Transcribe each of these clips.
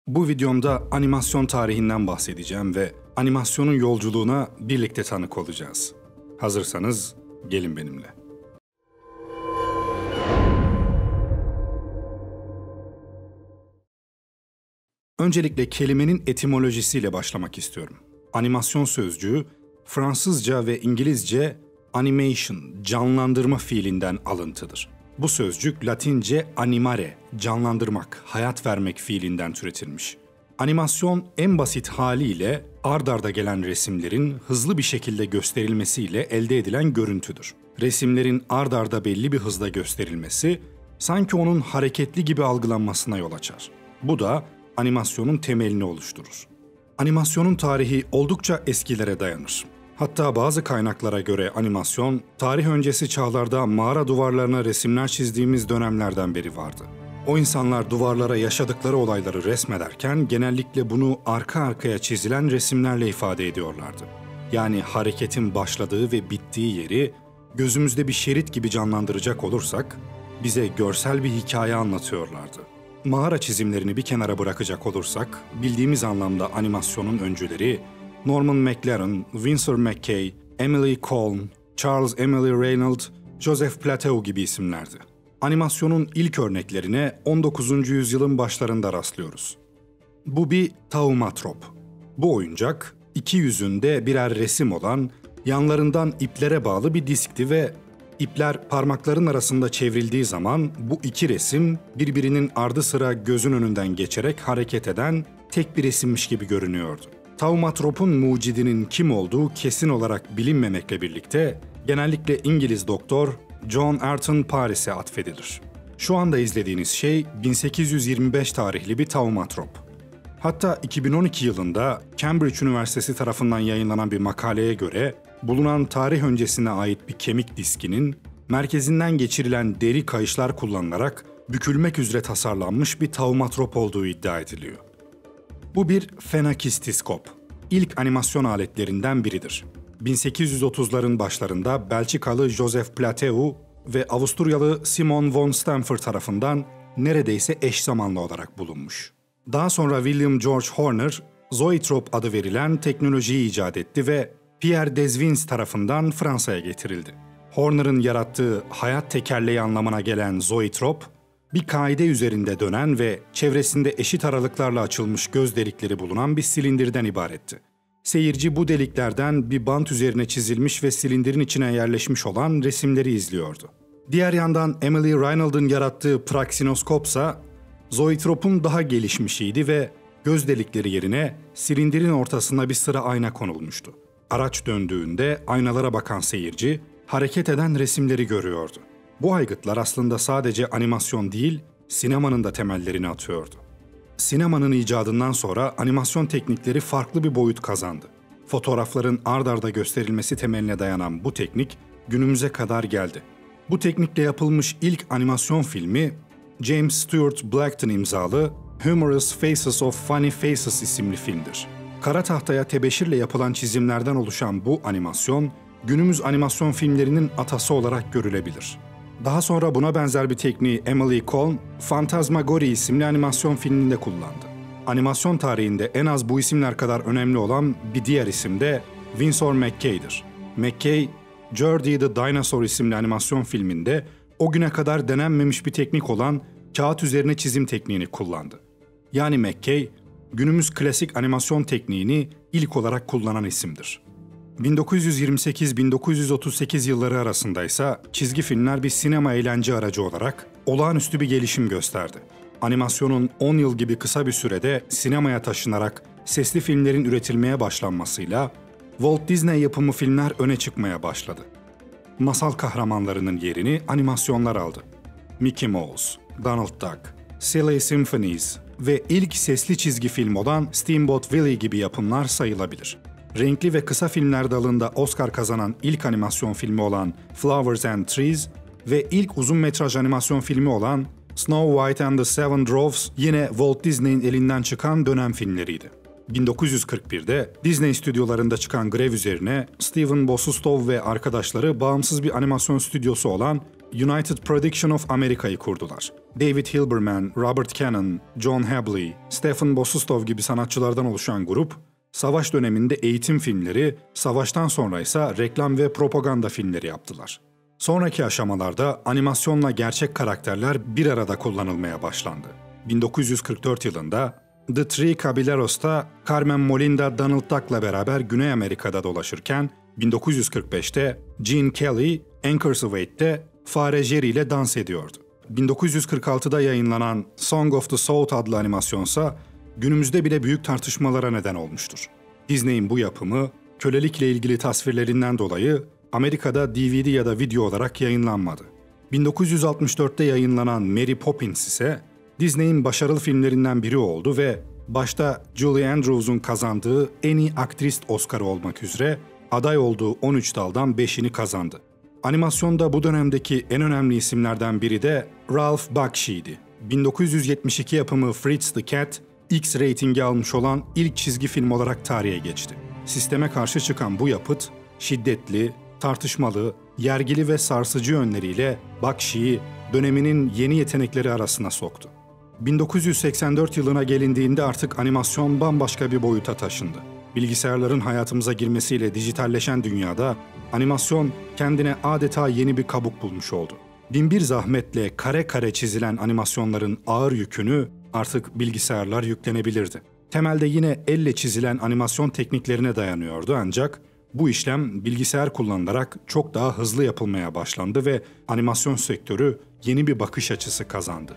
Bu videomda animasyon tarihinden bahsedeceğim ve animasyonun yolculuğuna birlikte tanık olacağız. Hazırsanız gelin benimle. Öncelikle kelimenin etimolojisiyle başlamak istiyorum. Animasyon sözcüğü Fransızca ve İngilizce animation, canlandırma fiilinden alıntıdır. Bu sözcük Latince animare, canlandırmak, hayat vermek fiilinden türetilmiş. Animasyon en basit haliyle ard arda gelen resimlerin hızlı bir şekilde gösterilmesiyle elde edilen görüntüdür. Resimlerin ard arda belli bir hızda gösterilmesi, sanki onun hareketli gibi algılanmasına yol açar. Bu da animasyonun temelini oluşturur. Animasyonun tarihi oldukça eskilere dayanır. Hatta bazı kaynaklara göre animasyon, tarih öncesi çağlarda mağara duvarlarına resimler çizdiğimiz dönemlerden beri vardı. O insanlar duvarlara yaşadıkları olayları resmederken genellikle bunu arka arkaya çizilen resimlerle ifade ediyorlardı. Yani hareketin başladığı ve bittiği yeri gözümüzde bir şerit gibi canlandıracak olursak, bize görsel bir hikaye anlatıyorlardı. Mağara çizimlerini bir kenara bırakacak olursak, bildiğimiz anlamda animasyonun öncüleri Norman McLaren, Winsor McCay, Emily Colne, Charles Emily Reynolds, Joseph Plateau gibi isimlerdi. Animasyonun ilk örneklerine 19. yüzyılın başlarında rastlıyoruz. Bu bir taumatrop. Bu oyuncak, iki yüzünde birer resim olan, yanlarından iplere bağlı bir diskti ve ipler parmakların arasında çevrildiği zaman bu iki resim birbirinin ardı sıra gözün önünden geçerek hareket eden tek bir resimmiş gibi görünüyordu. Taumatrop'un mucidinin kim olduğu kesin olarak bilinmemekle birlikte genellikle İngiliz doktor John Ayrton Paris'e atfedilir. Şu anda izlediğiniz şey 1825 tarihli bir taumatrop. Hatta 2012 yılında Cambridge Üniversitesi tarafından yayınlanan bir makaleye göre bulunan tarih öncesine ait bir kemik diskinin merkezinden geçirilen deri kayışlar kullanılarak bükülmek üzere tasarlanmış bir taumatrop olduğu iddia ediliyor. Bu bir fenakistiskop, ilk animasyon aletlerinden biridir. 1830'ların başlarında Belçikalı Joseph Plateau ve Avusturyalı Simon von Stamfer tarafından neredeyse eş zamanlı olarak bulunmuş. Daha sonra William George Horner, zoetrop adı verilen teknolojiyi icat etti ve Pierre Desvins tarafından Fransa'ya getirildi. Horner'ın yarattığı hayat tekerleği anlamına gelen zoetrop, bir kaide üzerinde dönen ve çevresinde eşit aralıklarla açılmış göz delikleri bulunan bir silindirden ibaretti. Seyirci bu deliklerden bir bant üzerine çizilmiş ve silindirin içine yerleşmiş olan resimleri izliyordu. Diğer yandan Emily Reynolds'ın yarattığı praksinoskopsa, zoetropun daha gelişmişiydi ve göz delikleri yerine silindirin ortasına bir sıra ayna konulmuştu. Araç döndüğünde aynalara bakan seyirci, hareket eden resimleri görüyordu. Bu aygıtlar aslında sadece animasyon değil, sinemanın da temellerini atıyordu. Sinemanın icadından sonra animasyon teknikleri farklı bir boyut kazandı. Fotoğrafların ard arda gösterilmesi temeline dayanan bu teknik günümüze kadar geldi. Bu teknikle yapılmış ilk animasyon filmi, James Stewart Blackton imzalı Humorous Faces of Funny Faces isimli filmdir. Kara tahtaya tebeşirle yapılan çizimlerden oluşan bu animasyon, günümüz animasyon filmlerinin atası olarak görülebilir. Daha sonra buna benzer bir tekniği Emily Colne, Phantasmagoria isimli animasyon filminde kullandı. Animasyon tarihinde en az bu isimler kadar önemli olan bir diğer isim de Winsor McCay'dir. McCay, Geordie the Dinosaur isimli animasyon filminde o güne kadar denenmemiş bir teknik olan kağıt üzerine çizim tekniğini kullandı. Yani McCay, günümüz klasik animasyon tekniğini ilk olarak kullanan isimdir. 1928-1938 yılları arasındaysa çizgi filmler bir sinema eğlence aracı olarak olağanüstü bir gelişim gösterdi. Animasyonun 10 yıl gibi kısa bir sürede sinemaya taşınarak sesli filmlerin üretilmeye başlanmasıyla Walt Disney yapımı filmler öne çıkmaya başladı. Masal kahramanlarının yerini animasyonlar aldı. Mickey Mouse, Donald Duck, Silly Symphonies ve ilk sesli çizgi film olan Steamboat Willie gibi yapımlar sayılabilir. Renkli ve kısa filmler dalında Oscar kazanan ilk animasyon filmi olan Flowers and Trees ve ilk uzun metraj animasyon filmi olan Snow White and the Seven Dwarfs yine Walt Disney'in elinden çıkan dönem filmleriydi. 1941'de Disney stüdyolarında çıkan grev üzerine Steven Bosustow ve arkadaşları bağımsız bir animasyon stüdyosu olan United Production of America'yı kurdular. David Hilberman, Robert Cannon, John Habley, Stephen Bosustow gibi sanatçılardan oluşan grup, savaş döneminde eğitim filmleri, savaştan sonra ise reklam ve propaganda filmleri yaptılar. Sonraki aşamalarda animasyonla gerçek karakterler bir arada kullanılmaya başlandı. 1944 yılında The Three Caballeros'ta Carmen Molinda Donald Duck'la beraber Güney Amerika'da dolaşırken, 1945'te Gene Kelly, Anchorage Fare Jerry ile dans ediyordu. 1946'da yayınlanan Song of the South adlı animasyonsa günümüzde bile büyük tartışmalara neden olmuştur. Disney'in bu yapımı, kölelikle ilgili tasvirlerinden dolayı Amerika'da DVD ya da video olarak yayınlanmadı. 1964'te yayınlanan Mary Poppins ise Disney'in başarılı filmlerinden biri oldu ve başta Julie Andrews'un kazandığı en iyi aktris Oscar'ı olmak üzere aday olduğu 13 daldan 5'ini kazandı. Animasyonda bu dönemdeki en önemli isimlerden biri de Ralph Bakshi'ydi. 1972 yapımı Fritz the Cat, X reytingi almış olan ilk çizgi film olarak tarihe geçti. Sisteme karşı çıkan bu yapıt, şiddetli, tartışmalı, yergili ve sarsıcı yönleriyle Bakshi'yi döneminin yeni yetenekleri arasına soktu. 1984 yılına gelindiğinde artık animasyon bambaşka bir boyuta taşındı. Bilgisayarların hayatımıza girmesiyle dijitalleşen dünyada animasyon kendine adeta yeni bir kabuk bulmuş oldu. Binbir zahmetle kare kare çizilen animasyonların ağır yükünü artık bilgisayarlar yüklenebilirdi. Temelde yine elle çizilen animasyon tekniklerine dayanıyordu ancak bu işlem bilgisayar kullanılarak çok daha hızlı yapılmaya başlandı ve animasyon sektörü yeni bir bakış açısı kazandı.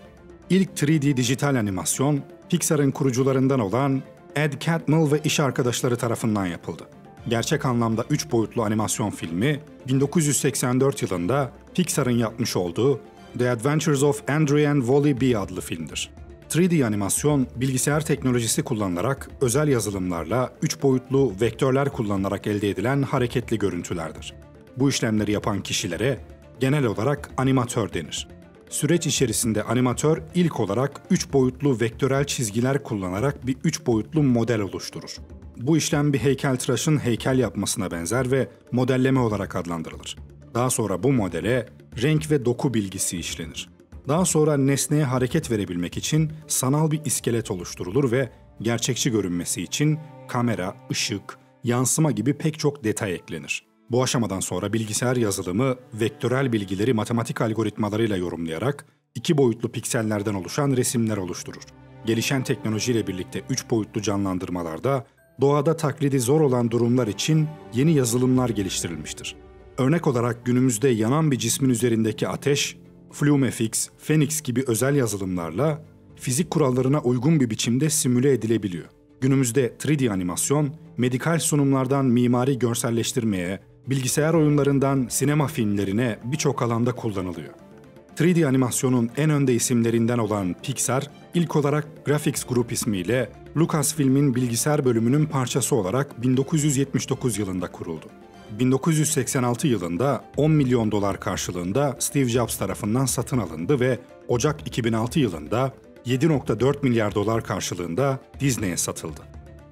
İlk 3D dijital animasyon Pixar'ın kurucularından olan Ed Catmull ve iş arkadaşları tarafından yapıldı. Gerçek anlamda 3 boyutlu animasyon filmi 1984 yılında Pixar'ın yapmış olduğu The Adventures of Andrew and Wally B adlı filmdir. 3D animasyon, bilgisayar teknolojisi kullanılarak özel yazılımlarla 3 boyutlu vektörler kullanılarak elde edilen hareketli görüntülerdir. Bu işlemleri yapan kişilere genel olarak animatör denir. Süreç içerisinde animatör ilk olarak 3 boyutlu vektörel çizgiler kullanarak bir 3 boyutlu model oluşturur. Bu işlem bir heykeltıraşın heykel yapmasına benzer ve modelleme olarak adlandırılır. Daha sonra bu modele renk ve doku bilgisi işlenir. Daha sonra nesneye hareket verebilmek için sanal bir iskelet oluşturulur ve gerçekçi görünmesi için kamera, ışık, yansıma gibi pek çok detay eklenir. Bu aşamadan sonra bilgisayar yazılımı vektörel bilgileri matematik algoritmalarıyla yorumlayarak 2 boyutlu piksellerden oluşan resimler oluşturur. Gelişen teknolojiyle birlikte 3 boyutlu canlandırmalarda doğada taklidi zor olan durumlar için yeni yazılımlar geliştirilmiştir. Örnek olarak günümüzde yanan bir cismin üzerindeki ateş, FlumeFX, Phoenix gibi özel yazılımlarla fizik kurallarına uygun bir biçimde simüle edilebiliyor. Günümüzde 3D animasyon, medikal sunumlardan mimari görselleştirmeye, bilgisayar oyunlarından sinema filmlerine birçok alanda kullanılıyor. 3D animasyonun en önde isimlerinden olan Pixar, ilk olarak Graphics Group ismiyle Lucasfilm'in bilgisayar bölümünün parçası olarak 1979 yılında kuruldu. 1986 yılında 10 milyon dolar karşılığında Steve Jobs tarafından satın alındı ve Ocak 2006 yılında 7,4 milyar dolar karşılığında Disney'e satıldı.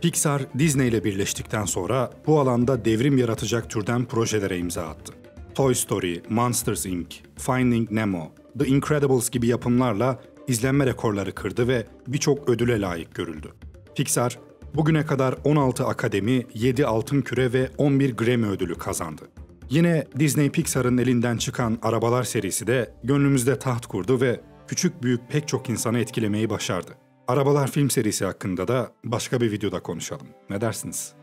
Pixar, Disney ile birleştikten sonra bu alanda devrim yaratacak türden projelere imza attı. Toy Story, Monsters Inc., Finding Nemo, The Incredibles gibi yapımlarla izlenme rekorları kırdı ve birçok ödüle layık görüldü. Pixar, bugüne kadar 16 Akademi, 7 Altın Küre ve 11 Grammy ödülü kazandı. Yine Disney Pixar'ın elinden çıkan Arabalar serisi de gönlümüzde taht kurdu ve küçük büyük pek çok insanı etkilemeyi başardı. Arabalar film serisi hakkında da başka bir videoda konuşalım. Ne dersiniz?